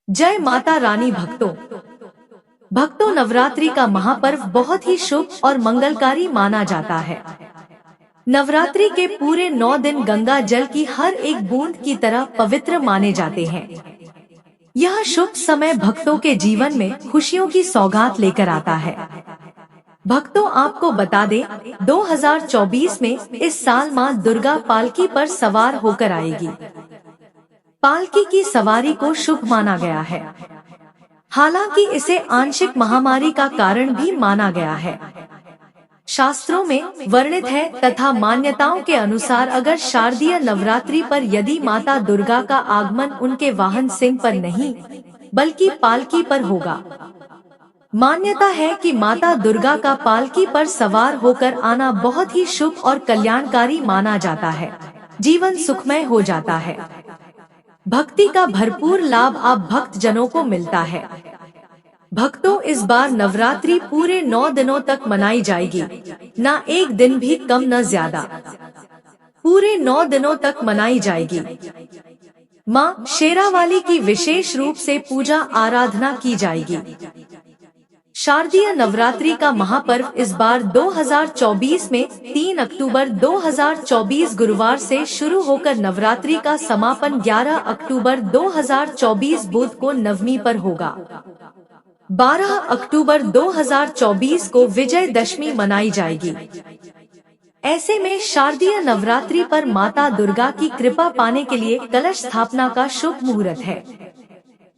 जय माता रानी। भक्तों नवरात्रि का महापर्व बहुत ही शुभ और मंगलकारी माना जाता है। नवरात्रि के पूरे 9 दिन गंगा जल की हर एक बूंद की तरह पवित्र माने जाते हैं। यह शुभ समय भक्तों के जीवन में खुशियों की सौगात लेकर आता है। भक्तों आपको बता दें, 2024 में इस साल मां दुर्गा पालकी पर सवार होकर आएगी। पालकी की सवारी को शुभ माना गया है। हालांकि इसे आंशिक महामारी का कारण भी माना गया है। शास्त्रों में वर्णित है तथा मान्यताओं के अनुसार अगर शारदीय नवरात्रि पर यदि माता दुर्गा का आगमन उनके वाहन सिंह पर नहीं बल्कि पालकी पर होगा। मान्यता है कि माता दुर्गा का पालकी पर सवार होकर आना बहुत ही शुभ और कल्याणकारी माना जाता है। जीवन सुखमय हो जाता है। भक्ति का भरपूर लाभ आप भक्त जनों को मिलता है। भक्तों इस बार नवरात्रि पूरे 9 दिनों तक मनाई जाएगी, न एक दिन भी कम न ज्यादा। पूरे 9 दिनों तक मनाई जाएगी। मां शेरावाली की विशेष रूप से पूजा आराधना की जाएगी। शारदीय नवरात्रि का महापर्व इस बार 2024 में 3 अक्टूबर 2024 गुरुवार से शुरू होकर नवरात्रि का समापन 11 अक्टूबर 2024 बुध को नवमी पर होगा। 12 अक्टूबर 2024 को विजयदशमी मनाई जाएगी। ऐसे में शारदीय नवरात्रि पर माता दुर्गा की कृपा पाने के लिए कलश स्थापना का शुभ मुहूर्त है।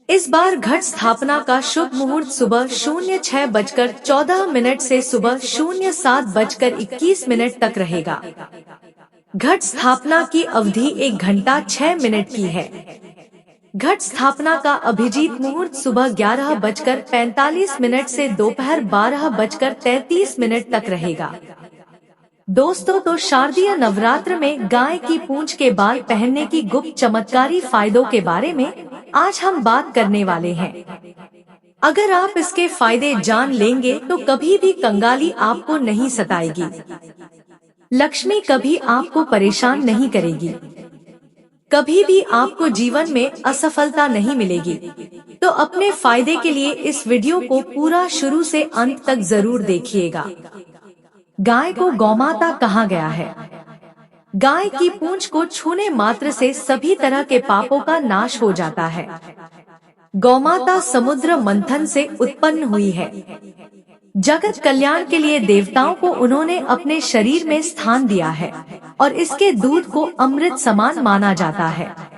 इस बार घट स्थापना का शुभ मुहूर्त सुबह 06:14 से सुबह 07:21 तक रहेगा। घट स्थापना की अवधि 1 घंटा 6 मिनट की है। घट स्थापना का अभिजीत मुहूर्त सुबह 11:45 से दोपहर 12:33 तक रहेगा। दोस्तों तो शारदीय नवरात्र में गाय की पूंछ के बाल पहनने की गुप्त चमत्कारी फायदों के बारे में आज हम बात करने वाले हैं। अगर आप इसके फायदे जान लेंगे तो कभी भी कंगाली आपको नहीं सताएगी। लक्ष्मी कभी आपको परेशान नहीं करेगी। कभी भी आपको जीवन में असफलता नहीं मिलेगी। तो अपने फायदे के लिए इस वीडियो को पूरा शुरू से अंत तक जरूर देखिएगा। गाय को गौमाता कहा गया है। गाय की पूंछ को छूने मात्र से सभी तरह के पापों का नाश हो जाता है। गौमाता समुद्र मंथन से उत्पन्न हुई है। जगत कल्याण के लिए देवताओं को उन्होंने अपने शरीर में स्थान दिया है और इसके दूध को अमृत समान माना जाता है।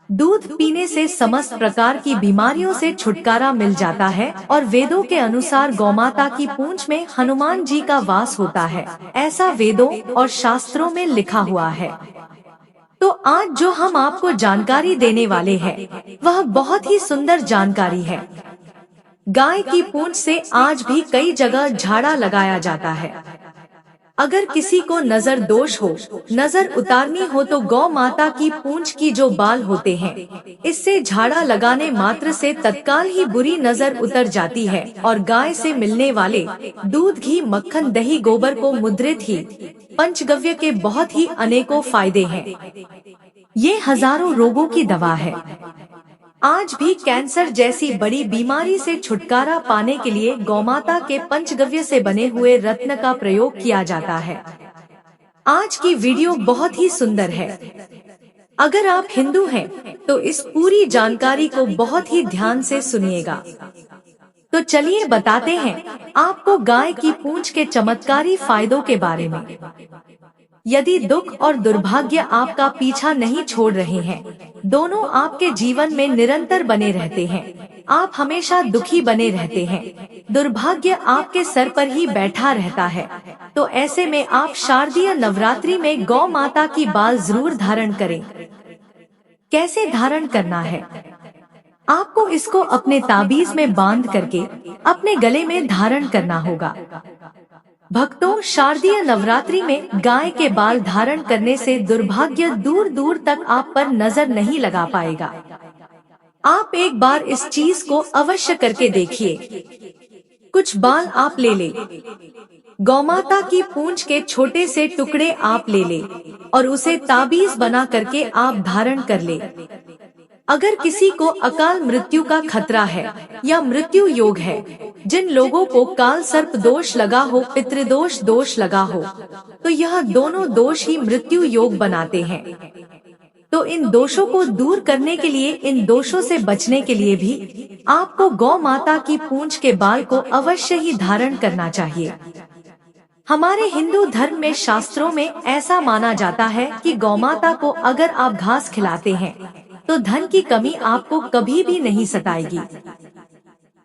दूध पीने से समस्त प्रकार की बीमारियों से छुटकारा मिल जाता है और वेदों के अनुसार गौमाता की पूंछ में हनुमान जी का वास होता है, ऐसा वेदों और शास्त्रों में लिखा हुआ है। तो आज जो हम आपको जानकारी देने वाले हैं वह बहुत ही सुंदर जानकारी है। गाय की पूंछ से आज भी कई जगह झाड़ा लगाया जाता है। अगर किसी को नजर दोष हो, नजर उतारनी हो तो गौ माता की पूंछ की जो बाल होते हैं, इससे झाड़ा लगाने मात्र से तत्काल ही बुरी नजर उतर जाती है और गाय से मिलने वाले दूध, घी, मक्खन, दही, गोबर को मुद्रित ही पंचगव्य के बहुत ही अनेकों फायदे हैं। ये हजारों रोगों की दवा है। आज भी कैंसर जैसी बड़ी बीमारी से छुटकारा पाने के लिए गौमाता के पंचगव्य से बने हुए रत्न का प्रयोग किया जाता है। आज की वीडियो बहुत ही सुंदर है। अगर आप हिंदू हैं तो इस पूरी जानकारी को बहुत ही ध्यान से सुनिएगा। तो चलिए बताते हैं आपको गाय की पूंछ के चमत्कारी फायदों के बारे में। यदि दुख और दुर्भाग्य आपका पीछा नहीं छोड़ रहे हैं, दोनों आपके जीवन में निरंतर बने रहते हैं, आप हमेशा दुखी बने रहते हैं, दुर्भाग्य आपके सर पर ही बैठा रहता है, तो ऐसे में आप शारदीय नवरात्रि में गौ माता की बाल जरूर धारण करें। कैसे धारण करना है? आपको इसको अपने ताबीज में बांध करके अपने गले में धारण करना होगा। भक्तों शारदीय नवरात्रि में गाय के बाल धारण करने से दुर्भाग्य दूर दूर तक आप पर नजर नहीं लगा पाएगा। आप एक बार इस चीज को अवश्य करके देखिए। कुछ बाल आप ले ले, गौमाता की पूंछ के छोटे से टुकड़े आप ले ले और उसे ताबीज बना करके आप धारण कर ले। अगर किसी को अकाल मृत्यु का खतरा है या मृत्यु योग है, जिन लोगों को काल सर्प दोष लगा हो, पितृदोष दोष लगा हो, तो यह दोनों दोष ही मृत्यु योग बनाते हैं। तो इन दोषों को दूर करने के लिए, इन दोषों से बचने के लिए भी आपको गौ माता की पूंछ के बाल को अवश्य ही धारण करना चाहिए। हमारे हिंदू धर्म में, शास्त्रों में ऐसा माना जाता है कि गौ माता को अगर आप घास खिलाते हैं तो धन की कमी आपको कभी भी नहीं सताएगी।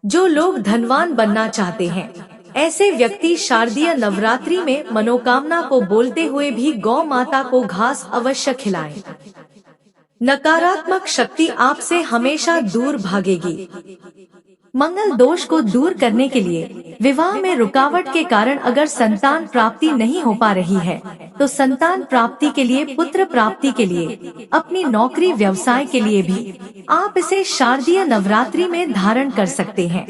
जो लोग धनवान बनना चाहते हैं, ऐसे व्यक्ति शारदीय नवरात्रि में मनोकामना को बोलते हुए भी गौ माता को घास अवश्य खिलाएं। नकारात्मक शक्ति आपसे हमेशा दूर भागेगी। मंगल दोष को दूर करने के लिए, विवाह में रुकावट के कारण अगर संतान प्राप्ति नहीं हो पा रही है, तो संतान प्राप्ति के लिए, पुत्र प्राप्ति के लिए, अपनी नौकरी व्यवसाय के लिए भी आप इसे शारदीय नवरात्रि में धारण कर सकते हैं।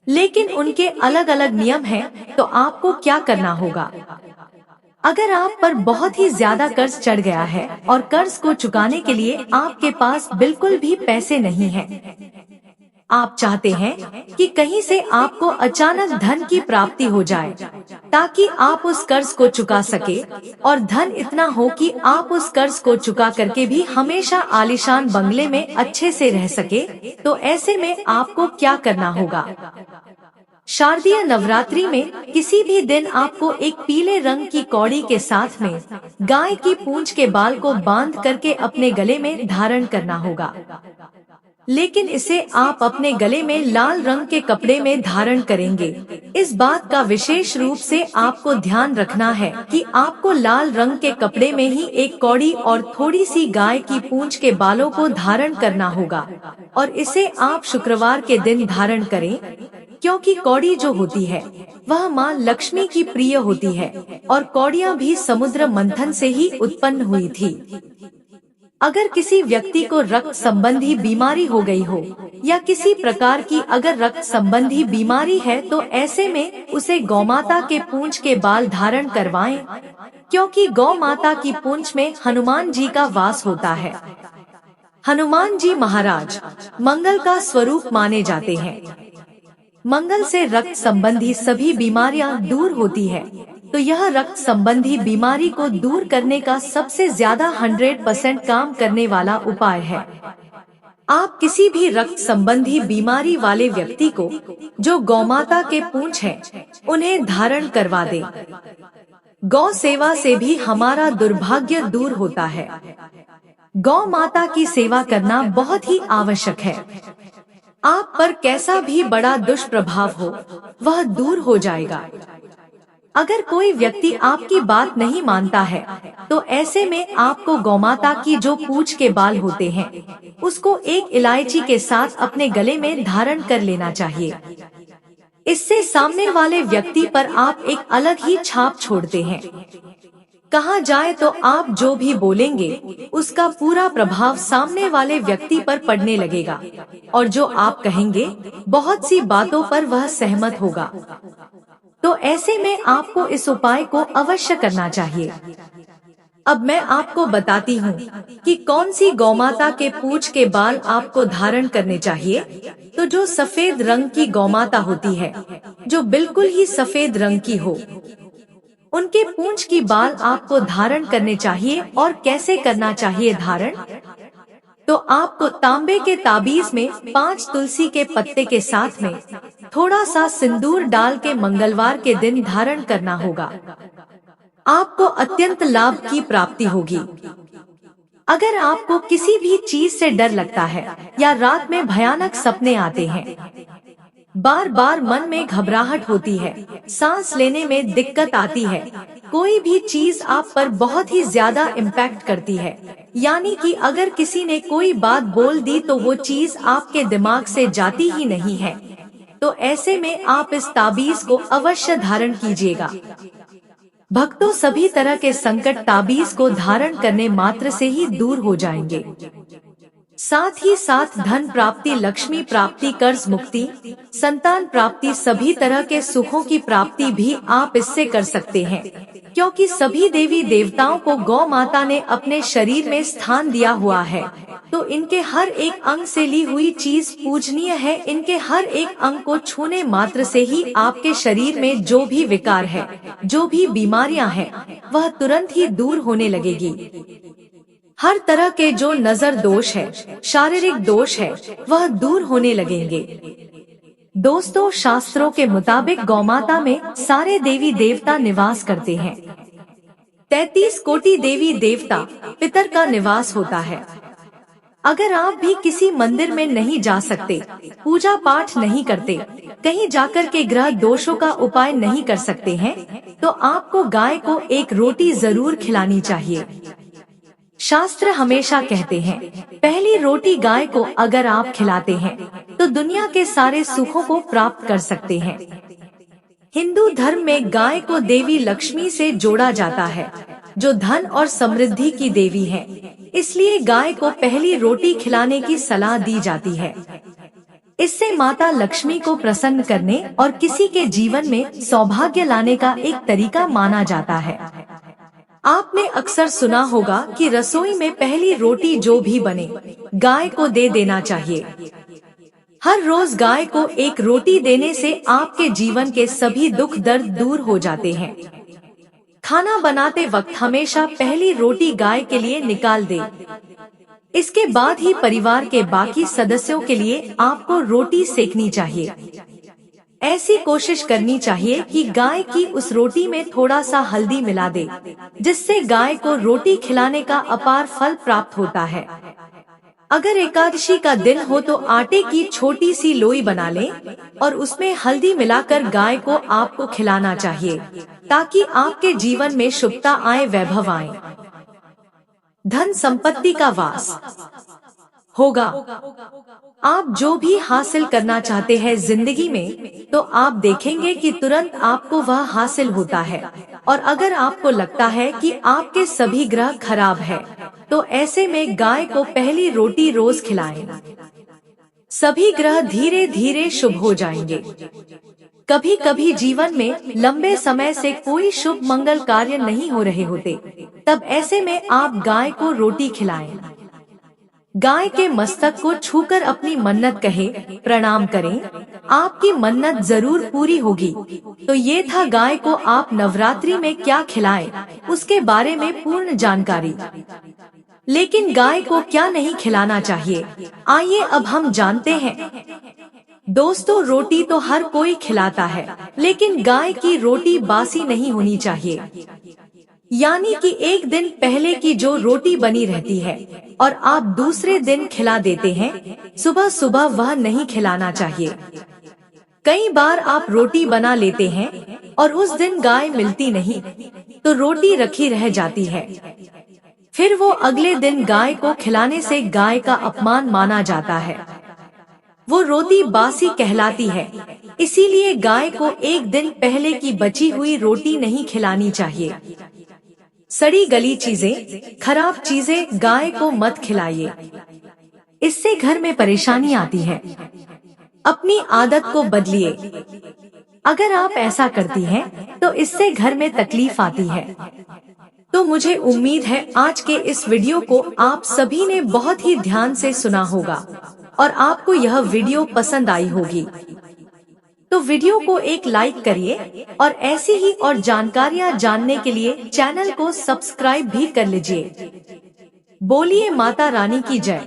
लेकिन उनके अलग अलग नियम हैं, तो आपको क्या करना होगा? अगर आप पर बहुत ही ज्यादा कर्ज चढ़ गया है और कर्ज को चुकाने के लिए आपके पास बिल्कुल भी पैसे नहीं हैं, आप चाहते हैं कि कहीं से आपको अचानक धन की प्राप्ति हो जाए ताकि आप उस कर्ज को चुका सके, और धन इतना हो कि आप उस कर्ज को चुका करके भी हमेशा आलीशान बंगले में अच्छे से रह सके, तो ऐसे में आपको क्या करना होगा? शारदीय नवरात्रि में किसी भी दिन आपको एक पीले रंग की कौड़ी के साथ में गाय की पूंछ के बाल को बांध करके अपने गले में धारण करना होगा। लेकिन इसे आप अपने गले में लाल रंग के कपड़े में धारण करेंगे। इस बात का विशेष रूप से आपको ध्यान रखना है कि आपको लाल रंग के कपड़े में ही एक कौड़ी और थोड़ी सी गाय की पूंछ के बालों को धारण करना होगा, और इसे आप शुक्रवार के दिन धारण करें, क्योंकि कौड़ी जो होती है वह माँ लक्ष्मी की प्रिय होती है, और कौड़ियाँ भी समुद्र मंथन से ही उत्पन्न हुई थी। अगर किसी व्यक्ति को रक्त संबंधी बीमारी हो गई हो या किसी प्रकार की अगर रक्त संबंधी बीमारी है, तो ऐसे में उसे गौमाता के पूंछ के बाल धारण करवाएं, क्योंकि गौ माता की पूंछ में हनुमान जी का वास होता है। हनुमान जी महाराज मंगल का स्वरूप माने जाते हैं। मंगल से रक्त संबंधी सभी बीमारियां दूर होती है, तो यह रक्त संबंधी बीमारी को दूर करने का सबसे ज्यादा 100% काम करने वाला उपाय है। आप किसी भी रक्त संबंधी बीमारी वाले व्यक्ति को जो गौमाता के पूंछ है, उन्हें धारण करवा दें। गौ सेवा से भी हमारा दुर्भाग्य दूर होता है। गौ माता की सेवा करना बहुत ही आवश्यक है। आप पर कैसा भी बड़ा दुष्प्रभाव हो, वह दूर हो जाएगा। अगर कोई व्यक्ति आपकी बात नहीं मानता है, तो ऐसे में आपको गौमाता की जो पूंछ के बाल होते हैं, उसको एक इलायची के साथ अपने गले में धारण कर लेना चाहिए। इससे सामने वाले व्यक्ति पर आप एक अलग ही छाप छोड़ते हैं। कहा जाए तो आप जो भी बोलेंगे उसका पूरा प्रभाव सामने वाले व्यक्ति पर पड़ने लगेगा, और जो आप कहेंगे बहुत सी बातों पर वह सहमत होगा। तो ऐसे में आपको इस उपाय को अवश्य करना चाहिए। अब मैं आपको बताती हूँ कि कौन सी गौमाता के पूंछ के बाल आपको धारण करने चाहिए। तो जो सफेद रंग की गौमाता होती है, जो बिल्कुल ही सफेद रंग की हो, उनके पूंछ की बाल आपको धारण करने चाहिए। और कैसे करना चाहिए धारण? तो आपको तांबे के ताबीज में 5 तुलसी के पत्ते के साथ में थोड़ा सा सिंदूर डाल के मंगलवार के दिन धारण करना होगा। आपको अत्यंत लाभ की प्राप्ति होगी। अगर आपको किसी भी चीज से डर लगता है या रात में भयानक सपने आते हैं, बार बार मन में घबराहट होती है, सांस लेने में दिक्कत आती है, कोई भी चीज आप पर बहुत ही ज्यादा इम्पैक्ट करती है, यानी कि अगर किसी ने कोई बात बोल दी तो वो चीज आपके दिमाग से जाती ही नहीं है, तो ऐसे में आप इस ताबीज को अवश्य धारण कीजिएगा। भक्तों, सभी तरह के संकट ताबीज को धारण करने मात्र से ही दूर हो जाएंगे। साथ ही साथ धन प्राप्ति, लक्ष्मी प्राप्ति, कर्ज मुक्ति, संतान प्राप्ति, सभी तरह के सुखों की प्राप्ति भी आप इससे कर सकते हैं। क्योंकि सभी देवी देवताओं को गौ माता ने अपने शरीर में स्थान दिया हुआ है, तो इनके हर एक अंग से ली हुई चीज पूजनीय है। इनके हर एक अंग को छूने मात्र से ही आपके शरीर में जो भी विकार है, जो भी बीमारियां हैं, वह तुरंत ही दूर होने लगेगी। हर तरह के जो नजर दोष है, शारीरिक दोष है, वह दूर होने लगेंगे। दोस्तों, शास्त्रों के मुताबिक गौमाता में सारे देवी देवता निवास करते हैं। 33 कोटि देवी देवता पितर का निवास होता है। अगर आप भी किसी मंदिर में नहीं जा सकते, पूजा पाठ नहीं करते, कहीं जाकर के ग्रह दोषों का उपाय नहीं कर सकते हैं, तो आपको गाय को एक रोटी जरूर खिलानी चाहिए। शास्त्र हमेशा कहते हैं, पहली रोटी गाय को अगर आप खिलाते हैं तो दुनिया के सारे सुखों को प्राप्त कर सकते हैं। हिंदू धर्म में गाय को देवी लक्ष्मी से जोड़ा जाता है, जो धन और समृद्धि की देवी है। इसलिए गाय को पहली रोटी खिलाने की सलाह दी जाती है। इससे माता लक्ष्मी को प्रसन्न करने और किसी के जीवन में सौभाग्य लाने का एक तरीका माना जाता है। आपने अक्सर सुना होगा कि रसोई में पहली रोटी जो भी बने, गाय को दे देना चाहिए। हर रोज गाय को एक रोटी देने से आपके जीवन के सभी दुख दर्द दूर हो जाते हैं। खाना बनाते वक्त हमेशा पहली रोटी गाय के लिए निकाल दे। इसके बाद ही परिवार के बाकी सदस्यों के लिए आपको रोटी सेकनी चाहिए। ऐसी कोशिश करनी चाहिए कि गाय की उस रोटी में थोड़ा सा हल्दी मिला दे, जिससे गाय को रोटी खिलाने का अपार फल प्राप्त होता है। अगर एकादशी का दिन हो तो आटे की छोटी सी लोई बना लें और उसमें हल्दी मिलाकर गाय को आपको खिलाना चाहिए, ताकि आपके जीवन में शुभता आए, वैभव आए, धन संपत्ति का वास होगा। आप जो भी हासिल करना चाहते हैं जिंदगी में, तो आप देखेंगे कि तुरंत आपको वह हासिल होता है। और अगर आपको लगता है कि आपके सभी ग्रह खराब है, तो ऐसे में गाय को पहली रोटी रोज खिलाएं। सभी ग्रह धीरे धीरे शुभ हो जाएंगे। कभी कभी जीवन में लंबे समय से कोई शुभ मंगल कार्य नहीं हो रहे होते, तब ऐसे में आप गाय को रोटी खिलाएं। गाय के मस्तक को छूकर अपनी मन्नत कहे, प्रणाम करें, आपकी मन्नत जरूर पूरी होगी। तो ये था गाय को आप नवरात्रि में क्या खिलाएं, उसके बारे में पूर्ण जानकारी। लेकिन गाय को क्या नहीं खिलाना चाहिए, आइए अब हम जानते हैं। दोस्तों, रोटी तो हर कोई खिलाता है, लेकिन गाय की रोटी बासी नहीं होनी चाहिए। यानी कि एक दिन पहले की जो रोटी बनी रहती है और आप दूसरे दिन खिला देते हैं, सुबह सुबह वह नहीं खिलाना चाहिए। कई बार आप रोटी बना लेते हैं और उस दिन गाय मिलती नहीं, तो रोटी रखी रह जाती है। फिर वो अगले दिन गाय को खिलाने से गाय का अपमान माना जाता है, वो रोटी बासी कहलाती है। इसीलिए गाय को एक दिन पहले की बची हुई रोटी नहीं खिलानी चाहिए। सड़ी गली चीजें, खराब चीजें गाय को मत खिलाइए, इससे घर में परेशानी आती है। अपनी आदत को बदलिए। अगर आप ऐसा करती हैं, तो इससे घर में तकलीफ आती है। तो मुझे उम्मीद है आज के इस वीडियो को आप सभी ने बहुत ही ध्यान से सुना होगा और आपको यह वीडियो पसंद आई होगी। तो वीडियो को एक लाइक करिए और ऐसी ही और जानकारियाँ जानने के लिए चैनल को सब्सक्राइब भी कर लीजिए। बोलिए माता रानी की जय।